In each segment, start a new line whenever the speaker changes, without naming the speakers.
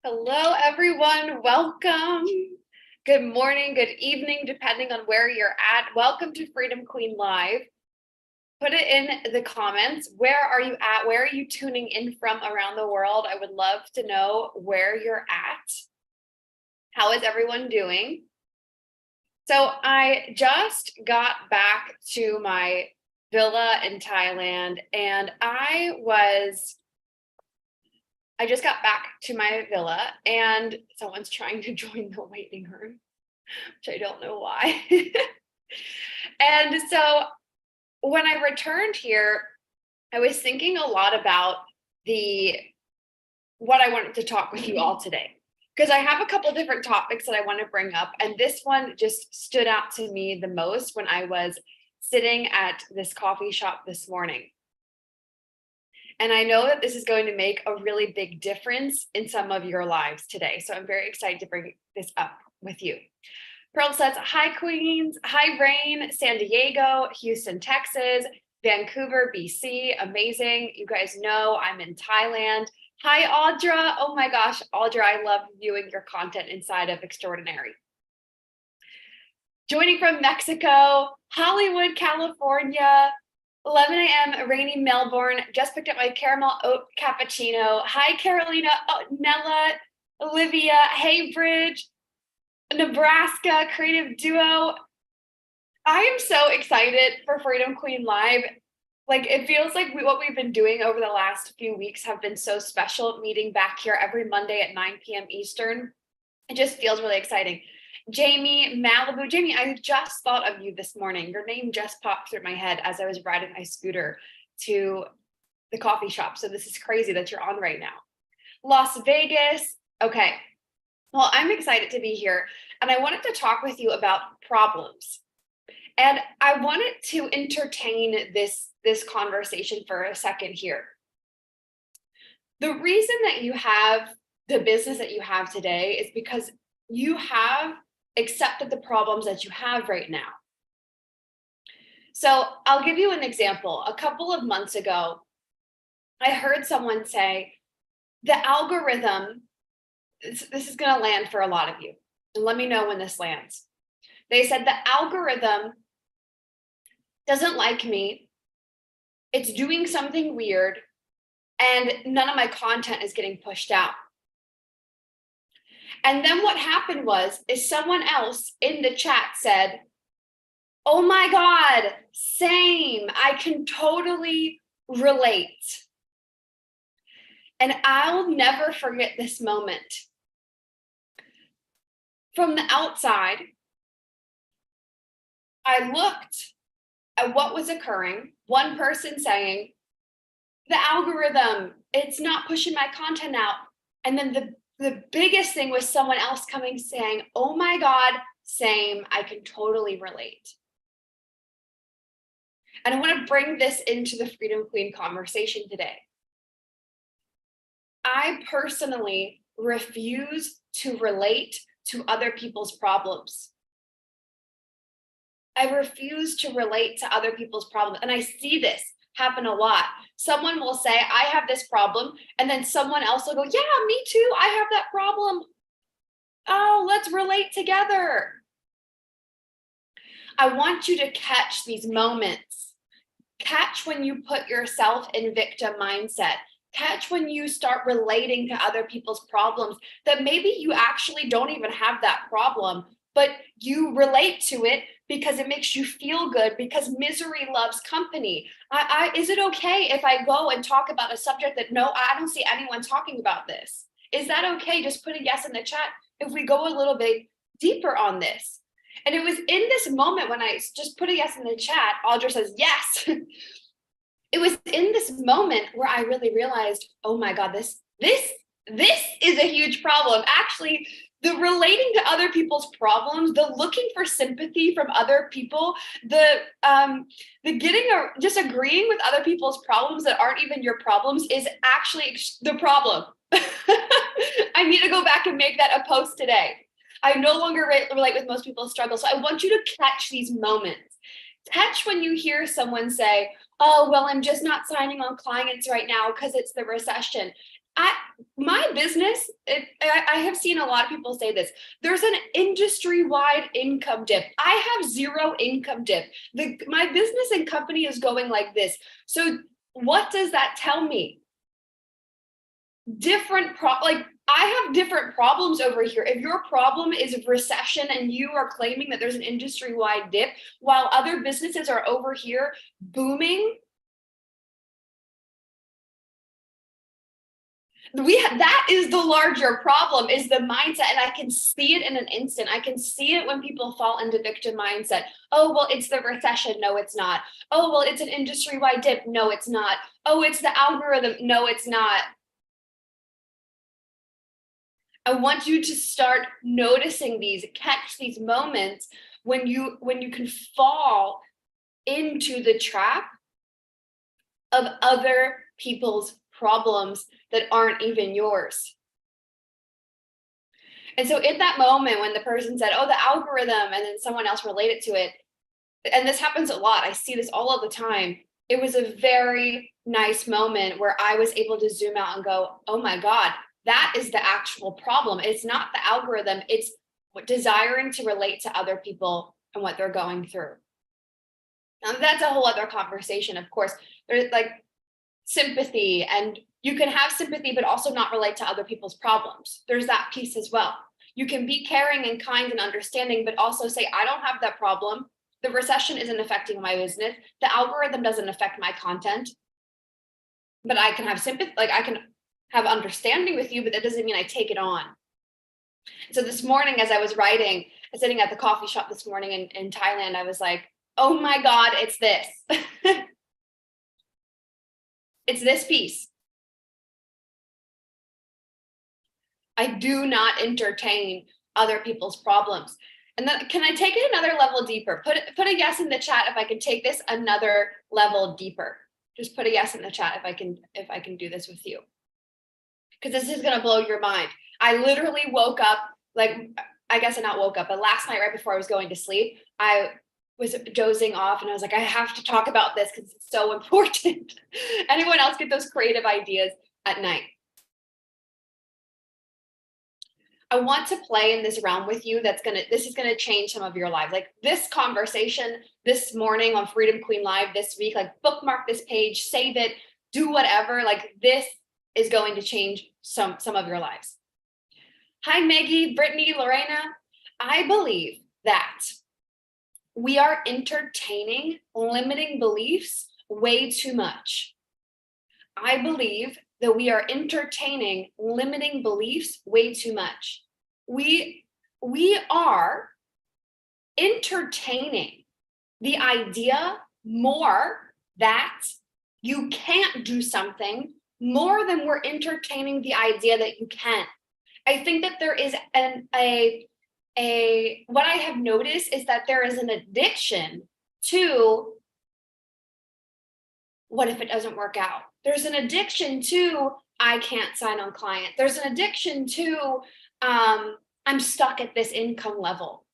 Hello, everyone. Welcome. Good morning, good evening, depending on where you're at. Welcome to Freedom Queen Live. Put it in the comments. Where are you at? Where are you tuning in from around the world? I would love to know where you're at. How is everyone doing? So I just got back to my villa in Thailand, and I just got back to my villa and someone's trying to join the waiting room, which I don't know why. And so when I returned here, I was thinking a lot about what I wanted to talk with you all today, because I have a couple different topics that I want to bring up. And this one just stood out to me the most when I was sitting at this coffee shop this morning. And I know that this is going to make a really big difference in some of your lives today. So I'm very excited to bring this up with you. Pearl says, hi, Queens. Hi, Rain, San Diego, Houston, Texas, Vancouver, BC. Amazing. You guys know I'm in Thailand. Hi, Audra. Oh my gosh, Audra, I love viewing your content inside of Extraordinary. Joining from Mexico, Hollywood, California, 11 a.m. rainy Melbourne. Just picked up my caramel oat cappuccino. Hi, Carolina, Nella, Olivia, Haybridge, Nebraska, Creative Duo. I am so excited for Freedom Queen Live. Like, it feels like what we've been doing over the last few weeks have been so special, meeting back here every Monday at 9 p.m. Eastern. It just feels really exciting. Jamie, Malibu. Jamie, I just thought of you this morning. Your name just popped through my head as I was riding my scooter to the coffee shop. So this is crazy that you're on right now. Las Vegas. Okay. Well, I'm excited to be here. And I wanted to talk with you about problems. And I wanted to entertain this conversation for a second here. The reason that you have the business that you have today is because you have accepted the problems that you have right now. So I'll give you an example. A couple of months ago, I heard someone say, the algorithm, this is going to land for a lot of you. And let me know when this lands. They said the algorithm doesn't like me. It's doing something weird. And none of my content is getting pushed out. And then what happened is someone else in the chat said, oh my God, same. I can totally relate. And I'll never forget this moment. From the outside, I looked at what was occurring. One person saying, the algorithm, it's not pushing my content out. And then the biggest thing was someone else coming saying, oh my God, same, I can totally relate. And I want to bring this into the Freedom Queen conversation today. I personally refuse to relate to other people's problems. I refuse to relate to other people's problems. And I see this happen a lot. Someone will say, I have this problem. And then someone else will go, yeah, me too. I have that problem. Oh, let's relate together. I want you to catch these moments. Catch when you put yourself in victim mindset. Catch when you start relating to other people's problems that maybe you actually don't even have that problem, but you relate to it because it makes you feel good, because misery loves company. Is it okay if I go and talk about a subject that, no, I don't see anyone talking about this? Is that okay? Just put a yes in the chat if we go a little bit deeper on this. And it was in this moment when I just put a yes in the chat, Audra says, yes. It was in this moment where I really realized, oh my God, this is a huge problem. Actually, the relating to other people's problems, the looking for sympathy from other people, the just agreeing with other people's problems that aren't even your problems is actually the problem. I need to go back and make that a post today. I no longer relate with most people's struggles. So I want you to catch these moments. Catch when you hear someone say, oh, well, I'm just not signing on clients right now because it's the recession. My business, I have seen a lot of people say this. There's an industry-wide income dip. I have zero income dip. My business and company is going like this. So what does that tell me? I have different problems over here. If your problem is recession and you are claiming that there's an industry-wide dip while other businesses are over here booming, that is the larger problem, is the mindset. And I can see it in an instant. I can see it when people fall into victim mindset. Oh, well, it's the recession. No, it's not. Oh, well, it's an industry-wide dip. No, it's not. Oh, it's the algorithm. No, it's not. I want you to start noticing these, catch these moments when you can fall into the trap of other people's problems that aren't even yours. And so in that moment when the person said, oh, the algorithm, and then someone else related to it, and this happens a lot, I see this all of the time, it was a very nice moment where I was able to zoom out and go, oh my God, that is the actual problem. It's not the algorithm, it's desiring to relate to other people and what they're going through. Now that's a whole other conversation, of course. There's like sympathy, and you can have sympathy but also not relate to other people's problems. There's that piece as well. You can be caring and kind and understanding, but also say, I don't have that problem. The recession isn't affecting my business. The algorithm doesn't affect my content. But I can have sympathy, like I can have understanding with you, but that doesn't mean I take it on. So this morning, as I was writing, sitting at the coffee shop this morning in Thailand, I was like, oh my God, it's this. It's this piece. I do not entertain other people's problems. And then can I take it another level deeper? Put a yes in the chat if I can take this another level deeper. Just put a yes in the chat if I can do this with you. Because this is gonna blow your mind. I literally woke up, like, I guess I not woke up, but last night right before I was going to sleep, I was dozing off and I was like, I have to talk about this because it's so important. Anyone else get those creative ideas at night? I want to play in this realm with you. This is gonna change some of your lives. Like this conversation this morning on Freedom Queen Live this week, like bookmark this page, save it, do whatever. Like this is going to change some of your lives. Hi, Maggie, Brittany, Lorena. I believe that we are entertaining limiting beliefs way too much. I believe that we are entertaining limiting beliefs way too much. We are entertaining the idea more that you can't do something more than we're entertaining the idea that you can. I think that there is what I have noticed is that there is an addiction to what if it doesn't work out? There's an addiction to I can't sign on client. There's an addiction to I'm stuck at this income level.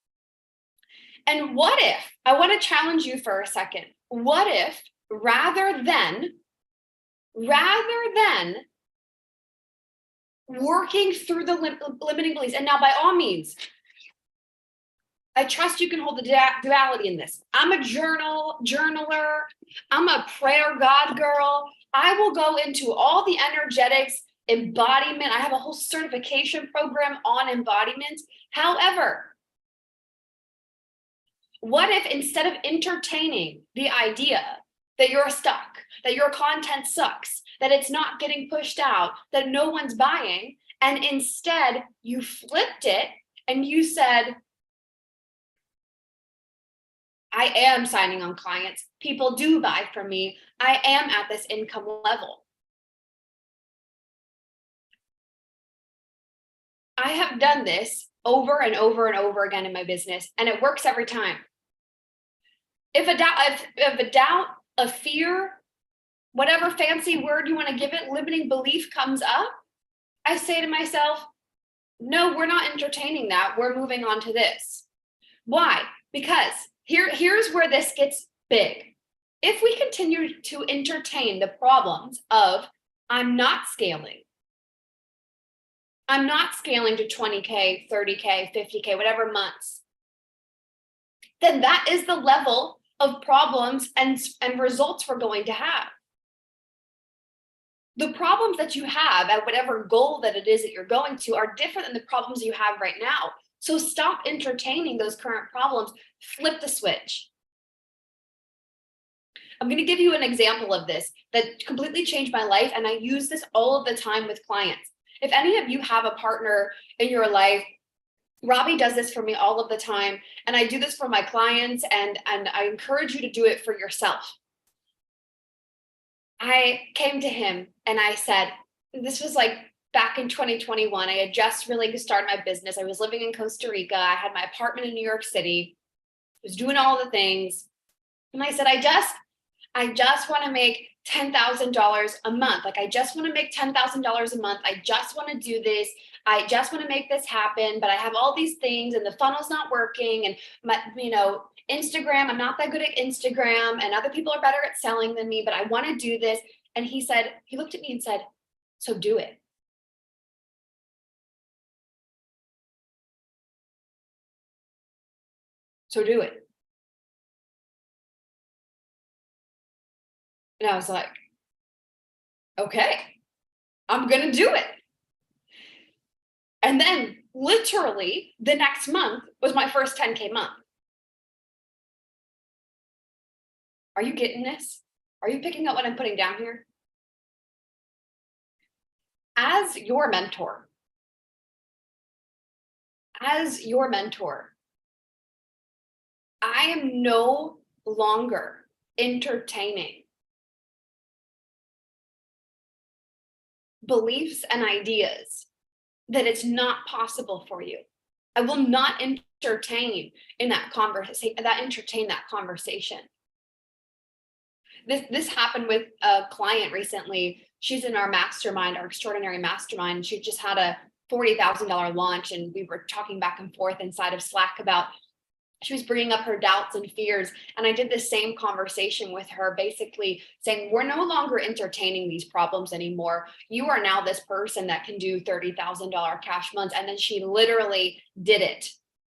And what if, I want to challenge you for a second. What if rather than working through the limiting beliefs, and now by all means, I trust you can hold the duality in this. I'm a journaler. I'm a prayer God girl. I will go into all the energetics, embodiment. I have a whole certification program on embodiment. However, what if instead of entertaining the idea that you're stuck, that your content sucks, that it's not getting pushed out, that no one's buying, and instead you flipped it and you said, I am signing on clients. People do buy from me. I am at this income level. I have done this over and over and over again in my business, and it works every time. If a doubt, a fear, whatever fancy word you want to give it, limiting belief comes up, I say to myself, no, we're not entertaining that. We're moving on to this. Why? Because here's where this gets big. If we continue to entertain the problems of I'm not scaling, I'm not scaling to 20K, 30K, 50K, whatever months, then that is the level of problems and results we're going to have. The problems that you have at whatever goal that it is that you're going to are different than the problems you have right now. So stop entertaining those current problems, flip the switch. I'm going to give you an example of this that completely changed my life, and I use this all of the time with clients. If any of you have a partner in your life, Robbie does this for me all of the time, and I do this for my clients, and I encourage you to do it for yourself. I came to him and I said, this was like back in 2021. I had just really started my business. I was living in Costa Rica. I had my apartment in New York City. I was doing all the things. And I said, I just want to make $10,000 a month. Like, I just want to make $10,000 a month. I just want to do this. I just want to make this happen, but I have all these things and the funnel's not working. And my, Instagram, I'm not that good at Instagram, and other people are better at selling than me, but I want to do this. And he looked at me and said, so do it. So do it. And I was like, okay, I'm going to do it. And then literally the next month was my first 10K month. Are you getting this? Are you picking up what I'm putting down here? As your mentor, I am no longer entertaining beliefs and ideas that it's not possible for you. I will not entertain that conversation. This happened with a client recently. She's in our mastermind, our extraordinary mastermind. She just had a $40,000 launch, and we were talking back and forth inside of Slack about, she was bringing up her doubts and fears. And I did the same conversation with her, basically saying, we're no longer entertaining these problems anymore. You are now this person that can do $30,000 cash months. And then she literally did it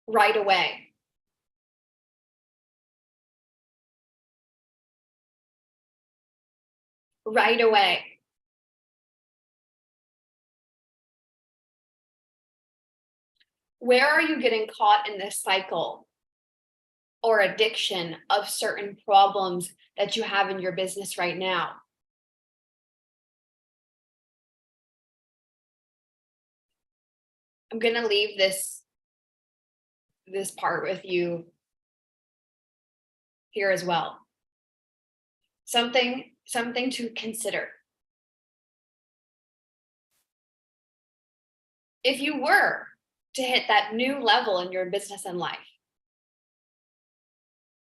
right away. Right away. Where are you getting caught in this cycle or addiction of certain problems that you have in your business right now? I'm going to leave this part with you here as well. Something to consider. If you were to hit that new level in your business and life,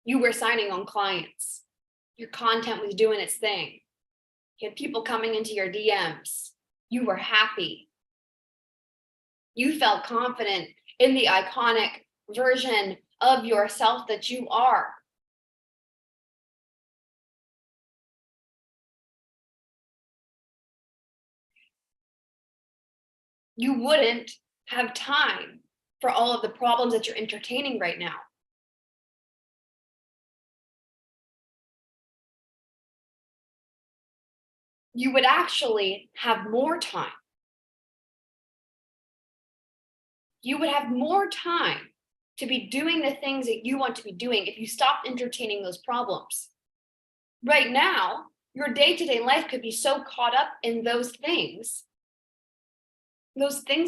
you were signing on clients, your content was doing its thing, you had people coming into your DMs, you were happy, you felt confident in the iconic version of yourself that you are. You wouldn't have time for all of the problems that you're entertaining right now. You would actually have more time. You would have more time to be doing the things that you want to be doing if you stopped entertaining those problems. Right now, your day-to-day life could be so caught up in those things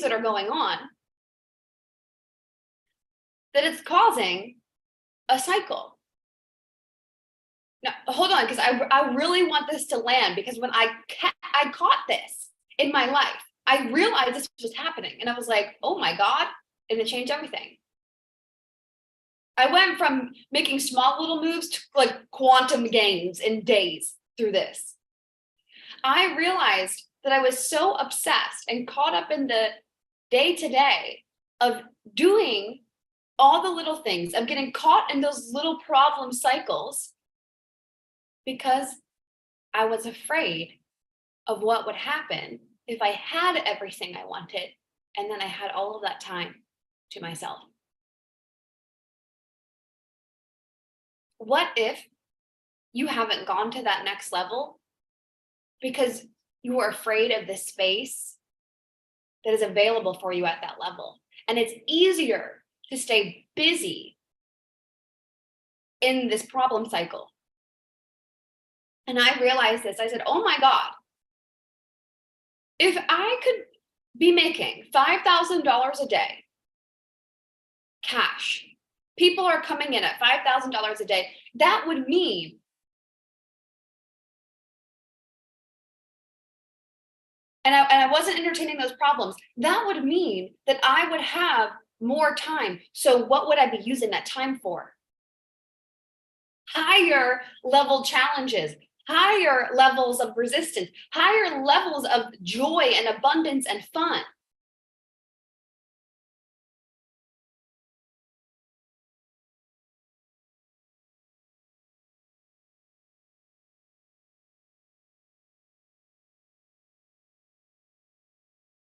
that are going on, that it's causing a cycle. Now, hold on, because I really want this to land, because when I caught this in my life, I realized this was happening, and I was like, oh my God, and it changed everything. I went from making small little moves to like quantum gains in days through this. I realized that I was so obsessed and caught up in the day-to-day of doing all the little things, of getting caught in those little problem cycles, because I was afraid of what would happen if I had everything I wanted And then I had all of that time to myself. What if you haven't gone to that next level because you are afraid of the space that is available for you at that level? And it's easier to stay busy in this problem cycle. And I realized this. I said, oh my God, if I could be making $5,000 a day cash, people are coming in at $5,000 a day, that would mean and I wasn't entertaining those problems, that would mean that I would have more time. So what would I be using that time for? Higher level challenges, higher levels of resistance, higher levels of joy and abundance and fun.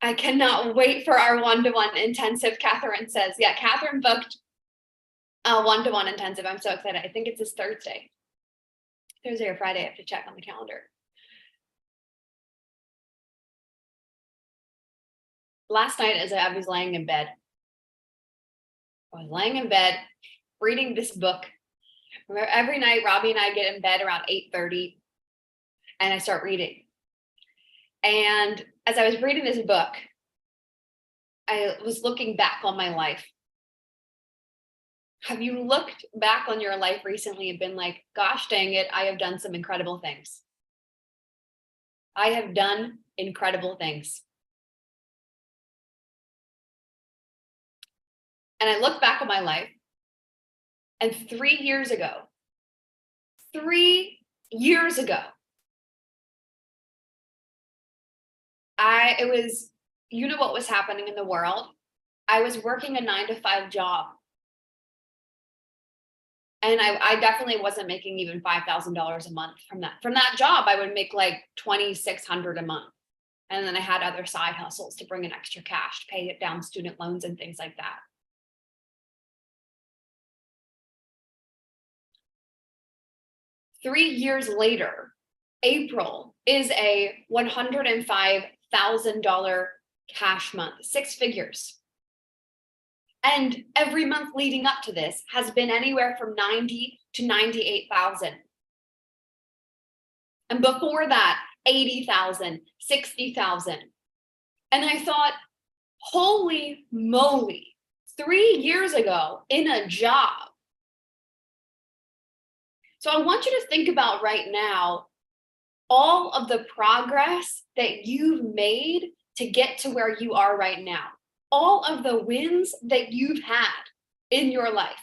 I cannot wait for our one-to-one intensive. Catherine says, yeah, Catherine booked a one-to-one intensive. I'm so excited. I think it's this Thursday or Friday. I have to check on the calendar. Last night, as I was laying in bed, reading this book. Every night, Robbie and I get in bed around 8:30, and I start reading. And as I was reading this book, I was looking back on my life. Have you looked back on your life recently and been like, gosh dang it, I have done some incredible things. I have done incredible things. And I look back on my life, and 3 years ago, it was, you know what was happening in the world? I was working a 9-to-5 job. And I definitely wasn't making even $5,000 a month from that. From that job, I would make like $2,600 a month. And then I had other side hustles to bring in extra cash to pay down student loans and things like that. Three years later, April is a $105,000 cash month, 6 figures. And every month leading up to this has been anywhere from 90 to 98,000. And before that, 80,000, 60,000. And I thought, holy moly, 3 years ago in a job. So I want you to think about right now all of the progress that you've made to get to where you are right now. All of the wins that you've had in your life.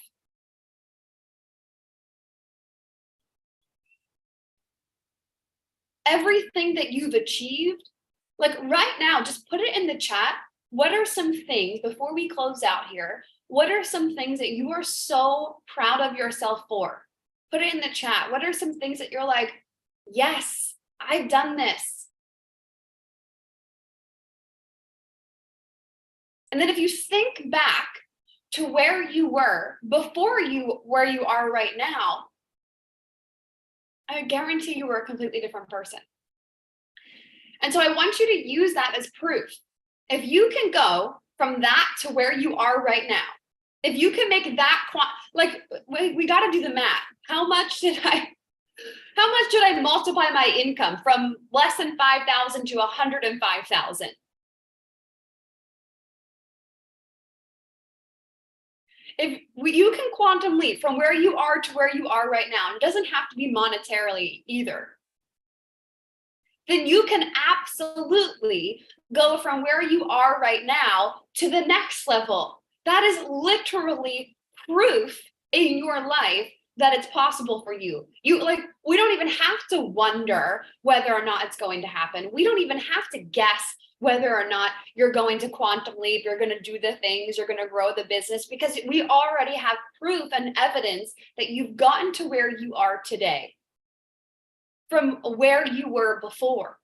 Everything that you've achieved, like right now, just put it in the chat. What are some things, before we close out here, what are some things that you are so proud of yourself for? Put it in the chat. What are some things that you're like, yes, I've done this? And then if you think back to where you were before where you are right now, I guarantee you were a completely different person. And so I want you to use that as proof. If you can go from that to where you are right now, if you can make that, we got to do the math. How much did I multiply my income from less than 5,000 to 105,000? If you can quantum leap from where you are to where you are right now, it doesn't have to be monetarily either, then you can absolutely go from where you are right now to the next level. That is literally proof in your life that it's possible for you. We don't even have to wonder whether or not it's going to happen. We don't even have to guess whether or not you're going to quantum leap, you're going to do the things, you're going to grow the business, because we already have proof and evidence that you've gotten to where you are today from where you were before.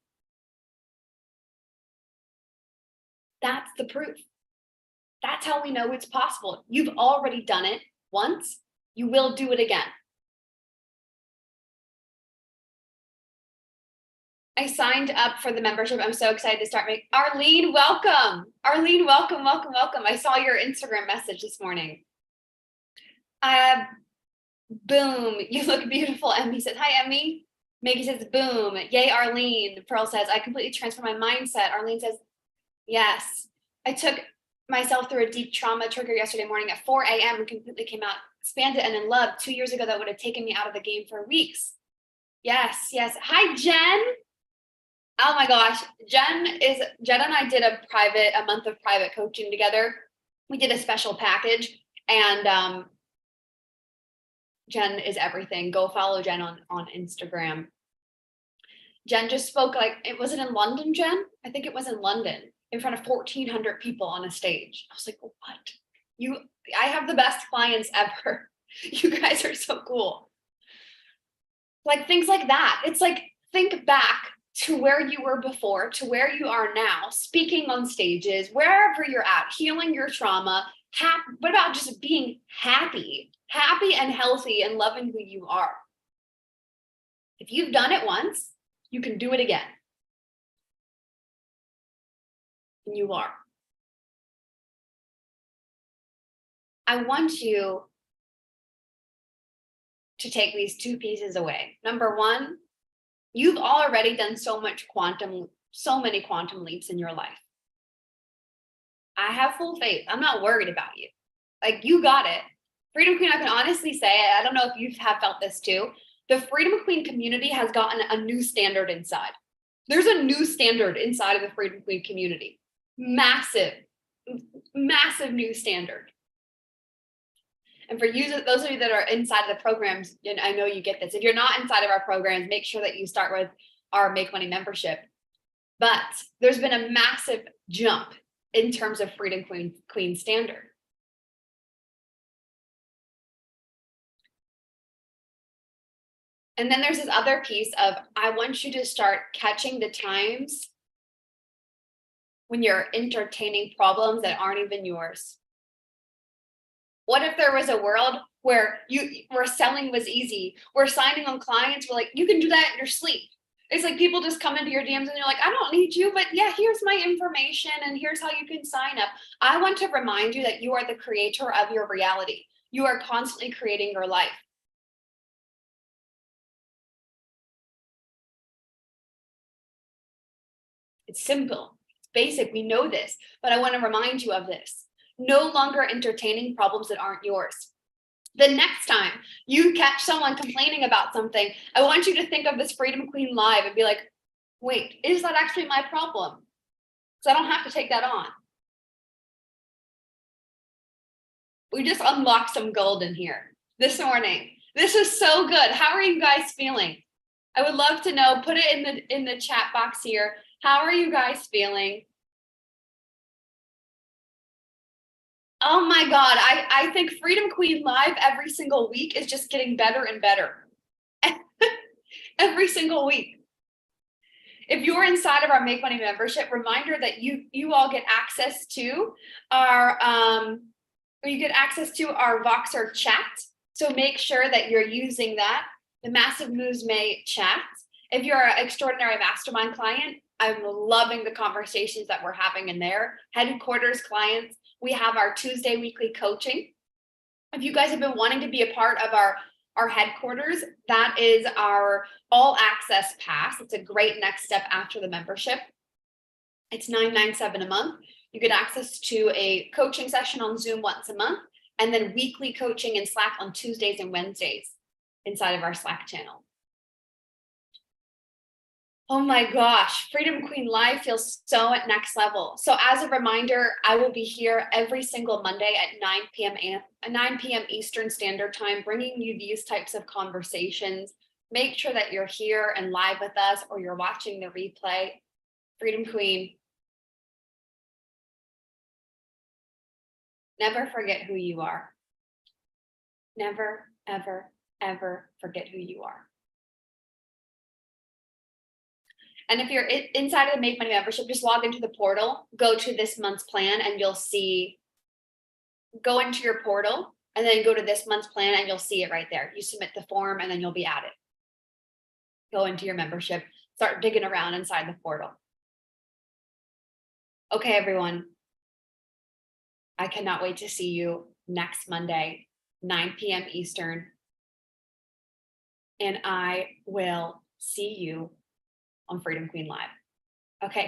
That's the proof. That's how we know it's possible. You've already done it once. You will do it again. I signed up for the membership. I'm so excited to start making. Arlene, welcome. Arlene, welcome, welcome, welcome. I saw your Instagram message this morning. Boom, you look beautiful. Emmy says, hi, Emmy. Maggie says, boom. Yay, Arlene. Pearl says, I completely transformed my mindset. Arlene says, yes. I took myself through a deep trauma trigger yesterday morning at 4 a.m. and completely came out expanded and in love. 2 years ago, that would have taken me out of the game for weeks. Yes, yes. Hi, Jen. Oh my gosh. Jen and I did a month of private coaching together. We did a special package, and Jen is everything. Go follow Jen on Instagram. Jen just spoke, was it in London, Jen? I think it was in London, in front of 1,400 people on a stage. I was like, what? I have the best clients ever. You guys are so cool. Like things like that. It's like, think back to where you were before, to where you are now, speaking on stages, wherever you're at, healing your trauma. What about just being happy and healthy and loving who you are? If you've done it once, you can do it again. And you are. I want you to take these two pieces away. Number one, you've already done so many quantum leaps in your life. I have full faith. I'm not worried about you. Like, you got it. Freedom Queen, I can honestly say, I don't know if you have felt this too. The Freedom Queen community has gotten a new standard inside. There's a new standard inside of the Freedom Queen community. Massive, massive new standard. And for you, those of you that are inside of the programs, and I know you get this. If you're not inside of our programs, make sure that you start with our Make Money membership. But there's been a massive jump in terms of Freedom Queen standard. And then there's this other piece of, I want you to start catching the times when you're entertaining problems that aren't even yours. What if there was a world where selling was easy, where signing on clients were like, you can do that in your sleep. It's like people just come into your DMs and you're like, I don't need you, but yeah, here's my information and here's how you can sign up. I want to remind you that you are the creator of your reality. You are constantly creating your life. It's simple, it's basic, we know this, but I want to remind you of this. No longer entertaining problems that aren't yours. The next time you catch someone complaining about something, I want you to think of this Freedom Queen live and be like, wait, is that actually my problem? Because I don't have to take that on. We just unlocked some gold in here this morning. This is so good. How are you guys feeling? I would love to know. Put it in the chat box here. How are you guys feeling? Oh my God, I think Freedom Queen Live every single week is just getting better and better. Every single week. If you're inside of our Make Money membership, reminder that you all get access to our Voxer chat. So make sure that you're using that, the Massive Moves May chat. If you're an extraordinary mastermind client, I'm loving the conversations that we're having in there. Headquarters clients, we have our Tuesday weekly coaching. If you guys have been wanting to be a part of our headquarters, that is our all access pass. It's a great next step after the membership. It's $997 a month. You get access to a coaching session on Zoom once a month, and then weekly coaching in Slack on Tuesdays and Wednesdays inside of our Slack channel. Oh my gosh, Freedom Queen Live feels so at next level. So as a reminder, I will be here every single Monday at 9 p.m. Eastern Standard Time, bringing you these types of conversations. Make sure that you're here and live with us, or you're watching the replay. Freedom Queen, never forget who you are. Never, ever, ever forget who you are. And if you're inside of the Make Money membership, just log into the portal, go to this month's plan, and you'll see, go into your portal and then go to this month's plan and you'll see it right there. You submit the form and then you'll be added. Go into your membership, start digging around inside the portal. Okay, everyone. I cannot wait to see you next Monday, 9 p.m. Eastern. And I will see you on Freedom Queen Live. Okay.